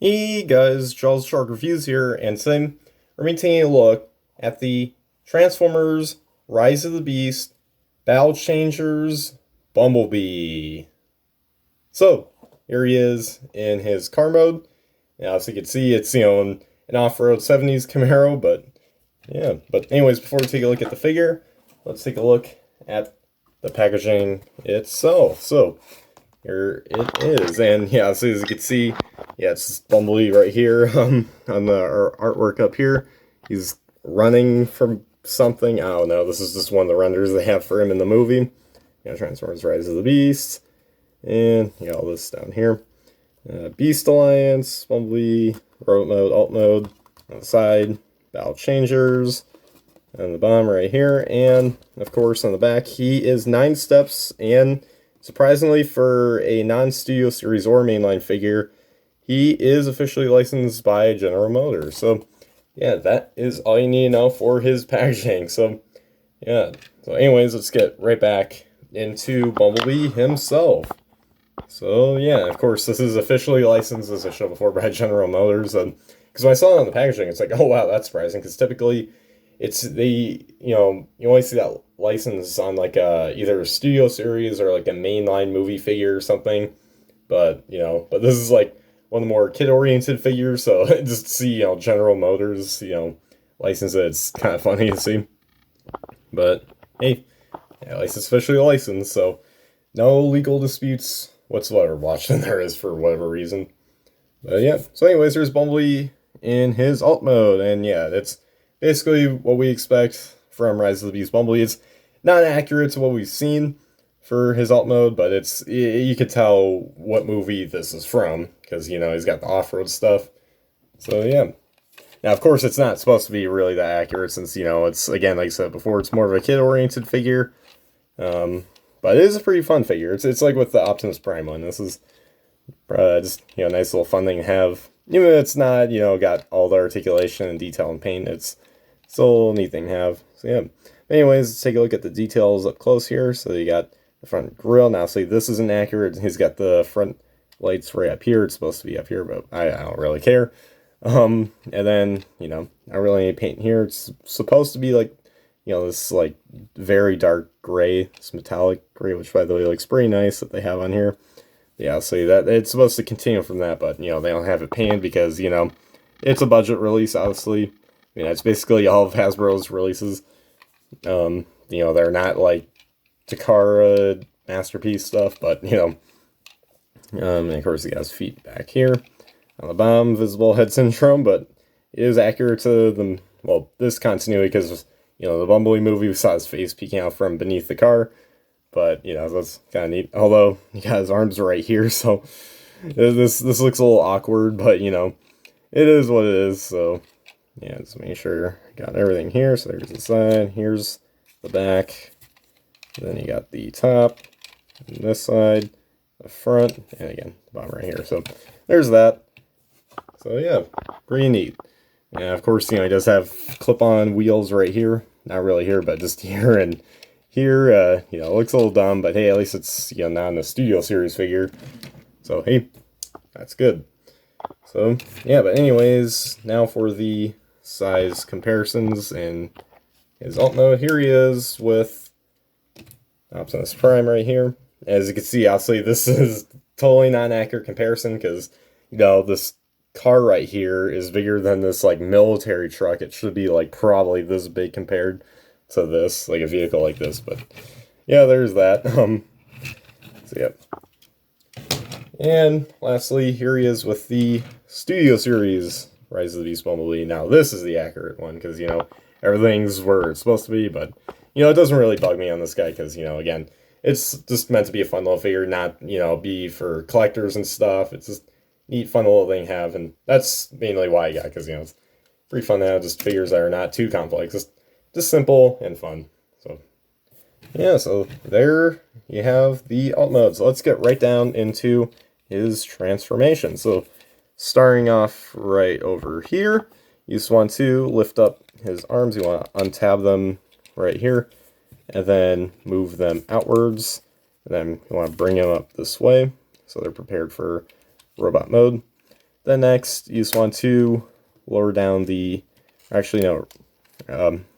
Hey guys, Charles Shark Reviews here, and today we're going to be taking a look at the Transformers Rise of the Beast Battle Changers Bumblebee. So, here he is in his car mode. Now, as you can see, it's, an off-road 70s Camaro, but yeah. But anyways, before we take a look at the figure, let's take a look at the packaging itself. So, here it is, and yeah, so as you can see, yeah, it's Bumblebee right here on the artwork up here. He's running from something. I don't know. This is just one of the renders they have for him in the movie. Transformers Rise of the Beast, and all this down here. Beast Alliance, Bumblebee, Road Mode, Alt Mode on the side, Battle Changers on the bottom right here, and of course on the back, he is 9 steps, and surprisingly for a non-Studio Series or mainline figure, he is officially licensed by General Motors. So, yeah, that is all you need to know for his packaging. So, yeah. So, anyways, let's get right back into Bumblebee himself. So, yeah, of course, this is officially licensed, as I showed before, by General Motors. Because when I saw it on the packaging, it's like, oh, wow, that's surprising. Because typically, you only see that license on like either a Studio Series or like a mainline movie figure or something. But, but this is like one of the more kid-oriented figures, so just to see, General Motors, license it, it's kind of funny to see. But, hey, at least it's officially licensed, so no legal disputes whatsoever watching there is for whatever reason. But yeah, so anyways, there's Bumblebee in his alt mode, and yeah, it's basically what we expect from Rise of the Beast Bumblebee. It's not accurate to what we've seen for his alt mode, but you could tell what movie this is from, because, he's got the off-road stuff. So, yeah. Now, of course, it's not supposed to be really that accurate, since, it's, again, like I said before, it's more of a kid-oriented figure. But it is a pretty fun figure. It's like with the Optimus Prime one. This is just, nice little fun thing to have. Even if it's not, got all the articulation and detail and paint, it's still a neat thing to have. So, yeah. Anyways, let's take a look at the details up close here. So, you got the front grille. Now, see, this isn't accurate. He's got the front lights right up here. It's supposed to be up here, but I don't really care. And then, not really any paint here. It's supposed to be like, this like very dark gray, this metallic gray, which by the way looks pretty nice that they have on here. Yeah, so that it's supposed to continue from that, but they don't have it painted because it's a budget release. Obviously, it's basically all of Hasbro's releases. They're not like Takara masterpiece stuff, but and of course he has feet back here on the bottom, visible head syndrome, but it is accurate to this continuity, because the Bumblebee movie, we saw his face peeking out from beneath the car. But, that's kind of neat. Although, he got his arms right here, so this looks a little awkward, but, it is what it is. So, yeah, just make sure I got everything here. So, there's the side, here's the back. Then you got the top, and this side, the front, and again, the bottom right here. So, there's that. So, yeah, pretty neat. And, of course, he does have clip-on wheels right here. Not really here, but just here and here. It looks a little dumb, but hey, at least it's, not in the Studio Series figure. So, hey, that's good. So, yeah, but anyways, now for the size comparisons and his alt mode. Here he is with Optimus Prime right here. As you can see, obviously, this is totally not an accurate comparison, because, this car right here is bigger than this, like, military truck. It should be, like, probably this big compared to this, like a vehicle like this, but yeah, there's that. So yeah. And lastly, here he is with the Studio Series Rise of the Beast Bumblebee. Now, this is the accurate one, because, everything's where it's supposed to be, but, it doesn't really bug me on this guy, because, again, it's just meant to be a fun little figure, not, be for collectors and stuff. It's just neat, fun little thing to have, and that's mainly why I got, because, it's pretty fun to have just figures that are not too complex. Just simple and fun. So, yeah, so there you have the alt mode. So let's get right down into his transformation. So, starting off right over here, you just want to lift up his arms. You want to untab them right here, and then move them outwards. And then you want to bring them up this way, so they're prepared for robot mode. Then next, you just want to lower down the, actually no,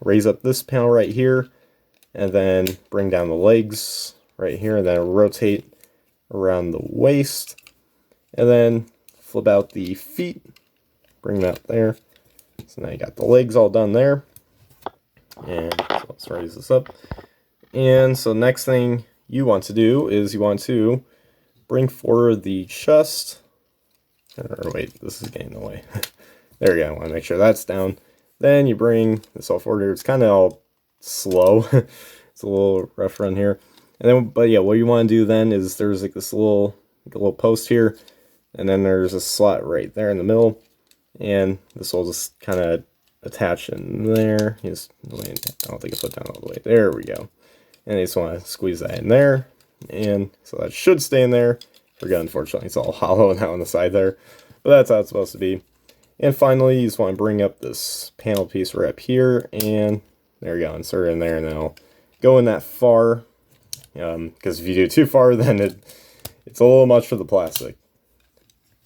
raise up this panel right here, and then bring down the legs right here, and then rotate around the waist, and then flip out the feet, bring that there. So now you got the legs all done there. And so let's raise this up. And so next thing you want to do is you want to bring forward the chest. Or wait, this is getting in the way. There you go, I want to make sure that's down. Then you bring this all forward here. It's kind of all slow. It's a little rough run here. And then, but yeah, what you want to do then is there's like this little post here. And then there's a slot right there in the middle. And this will just kind of attach in there. I don't think I put down all the way. There we go. And you just want to squeeze that in there. And so that should stay in there. Forget, unfortunately, it's all hollow now on the side there. But that's how it's supposed to be. And finally, you just want to bring up this panel piece right up here. And there you go. Insert it in there. And then I'll go in that far. Because if you do too far, then it's a little much for the plastic.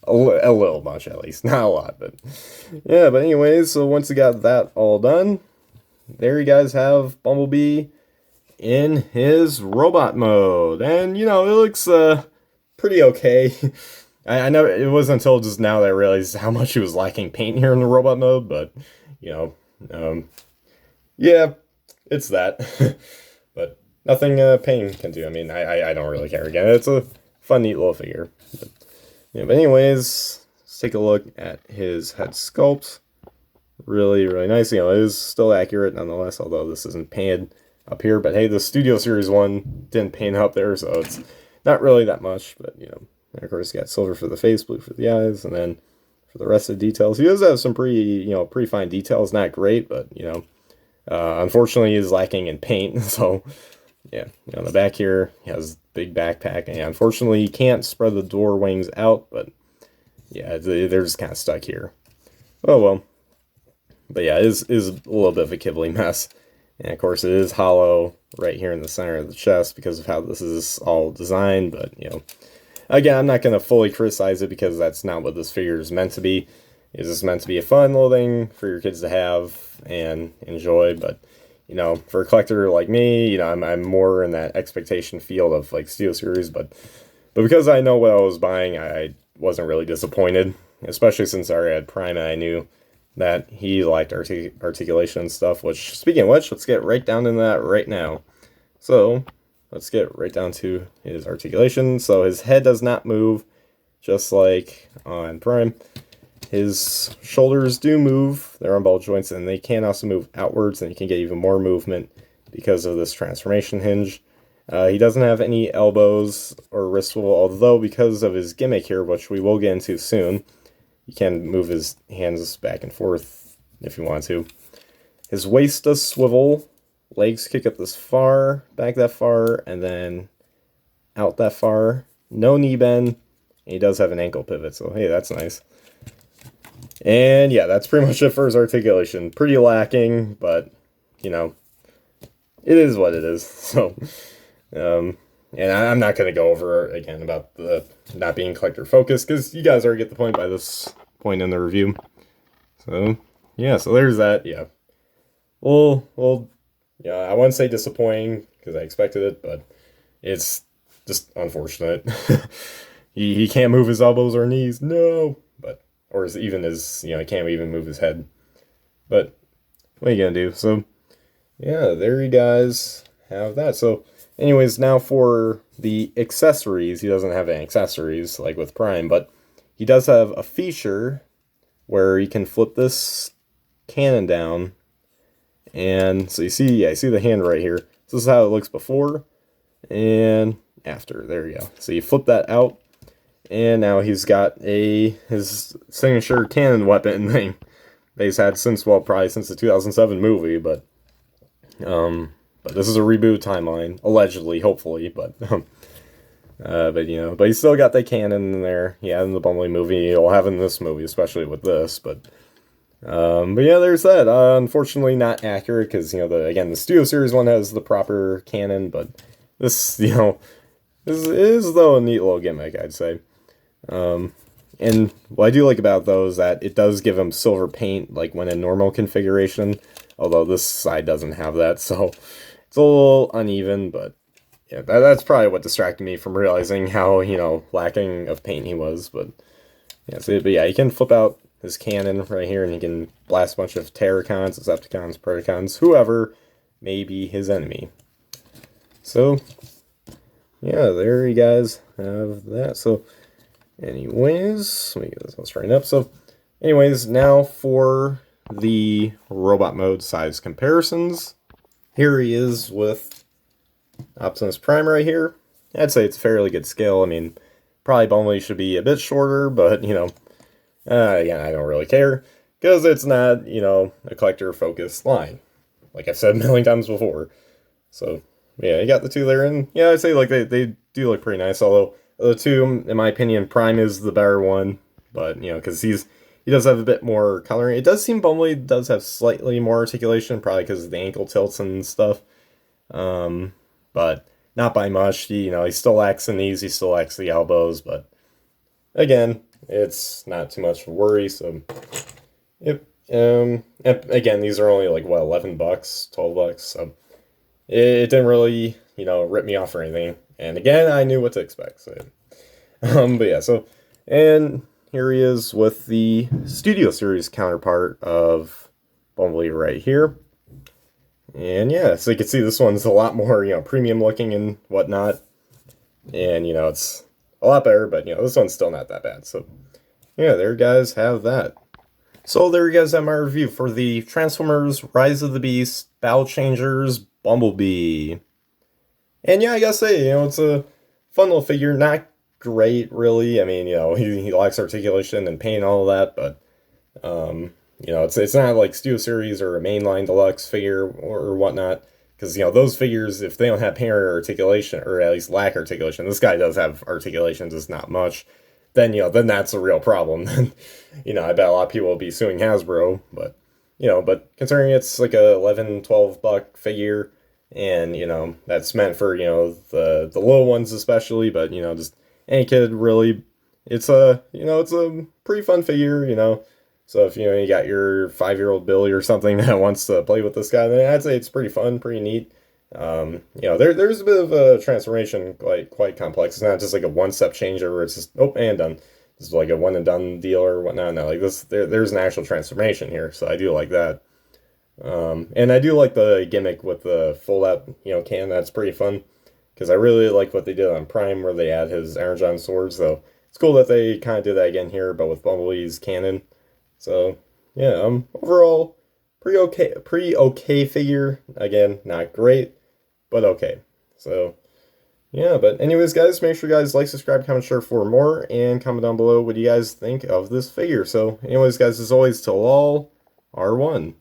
A little much, at least. Not a lot, but yeah. But anyways, so once you got that all done, there you guys have Bumblebee in his robot mode. And, you know, it looks pretty okay. I know it wasn't until just now that I realized how much he was lacking paint here in the robot mode, but, you know, yeah, it's that. But nothing paint can do. I mean, I don't really care. Again, it's a fun, neat little figure. But, yeah, but anyways, let's take a look at his head sculpt. Really, really nice. You know, it is still accurate nonetheless, although this isn't painted up here. But hey, the Studio Series 1 didn't paint up there, so it's not really that much. But, you know, and of course, you got silver for the face, blue for the eyes, and then for the rest of the details, he does have some pretty fine details. Not great, but, you know, unfortunately, he is lacking in paint. So, yeah, on the back here, he has big backpack, and unfortunately, you can't spread the door wings out, but yeah, they're just kind of stuck here. Oh well. But yeah, it is a little bit of a kibbly mess. And of course, it is hollow right here in the center of the chest because of how this is all designed, but, you know, again, I'm not going to fully criticize it because that's not what this figure is meant to be. It's just meant to be a fun little thing for your kids to have and enjoy, but, you know, for a collector like me, you know, I'm more in that expectation field of, like, Steel Series, but because I know what I was buying, I wasn't really disappointed, especially since I already had Prime and I knew that he liked articulation and stuff, which, speaking of which, let's get right down into that right now. So, let's get right down to his articulation. So, his head does not move, just like on Prime. His shoulders do move, they're on ball joints, and they can also move outwards, and you can get even more movement because of this transformation hinge. He doesn't have any elbows or wrist swivel, although because of his gimmick here, which we will get into soon, you can move his hands back and forth if you want to. His waist does swivel, legs kick up this far, back that far, and then out that far. No knee bend, and he does have an ankle pivot, so hey, that's nice. And yeah, that's pretty much it for his articulation. Pretty lacking, but, you know, it is what it is. So, and I'm not going to go over again about the not being collector focused, because you guys already get the point by this point in the review. So, yeah, so there's that, yeah. Well, yeah, I wouldn't say disappointing, because I expected it, but it's just unfortunate. he can't move his elbows or knees, no, but... or even his, you know, he can't even move his head. But what are you gonna do? So, yeah, there you guys have that. So, anyways, now for the accessories. He doesn't have any accessories like with Prime, but he does have a feature where you can flip this cannon down. And so you see, yeah, I see the hand right here. So this is how it looks before and after. There you go. So you flip that out. And now he's got his signature cannon weapon thing that he's had since, well, probably since the 2007 movie, but this is a reboot timeline, allegedly, hopefully, but you know, but he's still got that cannon in there. He had in the Bumblebee movie, he'll have in this movie, especially with this, but yeah, there's that. Unfortunately, not accurate, because, you know, the Studio Series one has the proper cannon, but this, you know, this is, though, a neat little gimmick, I'd say. And what I do like about those is that it does give him silver paint, like when in normal configuration, although this side doesn't have that, so it's a little uneven, but yeah, that's probably what distracted me from realizing how, lacking of paint he was, but yeah, you can flip out his cannon right here, and he can blast a bunch of Terracons, Decepticons, Predacons, whoever may be his enemy. So, yeah, there you guys have that. So, anyways, let me get this all straightened up. So, anyways, now for the robot mode size comparisons. Here he is with Optimus Prime right here. I'd say it's a fairly good scale. I mean, probably Bumblebee should be a bit shorter, but, again, I don't really care, because it's not, a collector-focused line, like I've said a million times before. So, yeah, you got the two there, and, yeah, I'd say, like, they do look pretty nice, although the two, in my opinion, Prime is the better one, but, because he does have a bit more coloring. It does seem Bumblebee does have slightly more articulation, probably because of the ankle tilts and stuff, but not by much. He still lacks the knees, he still lacks the elbows, but, again, it's not too much of a worry, so, yep. Again, these are only, like, what, $11, $12, so it didn't really, rip me off or anything. And again, I knew what to expect, so, but yeah, so, and here he is with the Studio Series counterpart of Bumblebee right here. And yeah, so you can see this one's a lot more, premium looking and whatnot. And, it's a lot better, but, this one's still not that bad. So, yeah, there you guys have that. So there you guys have my review for the Transformers Rise of the Beast Battle Changers Bumblebee. And yeah, I gotta say, it's a fun little figure. Not great, really. I mean, he lacks articulation and paint and all of that, but, it's not like Studio Series or a mainline deluxe figure or whatnot. Because, those figures, if they don't have paint or articulation, or at least lack articulation, this guy does have articulation, just not much, then, then that's a real problem. I bet a lot of people will be suing Hasbro, but, but considering it's like a $11-12 figure, and, that's meant for, the little ones especially, but, just any kid really, it's a pretty fun figure, so if, you got your 5-year-old Billy or something that wants to play with this guy, then I'd say it's pretty fun, pretty neat. There's a bit of a transformation, like, quite complex. It's not just like a one-step change where it's just, oh, and done. It's like a one-and-done deal or whatnot. No, like this, there's an actual transformation here, so I do like that. And I do like the gimmick with the fold-out, can. That's pretty fun, because I really like what they did on Prime, where they add his Energon swords, so it's cool that they kind of did that again here, but with Bumblebee's cannon. So, yeah, overall, pretty okay figure. Again, not great, but okay. So, yeah, but anyways, guys, make sure you guys like, subscribe, comment, share for more, and comment down below what you guys think of this figure. So, anyways, guys, as always, till all are one.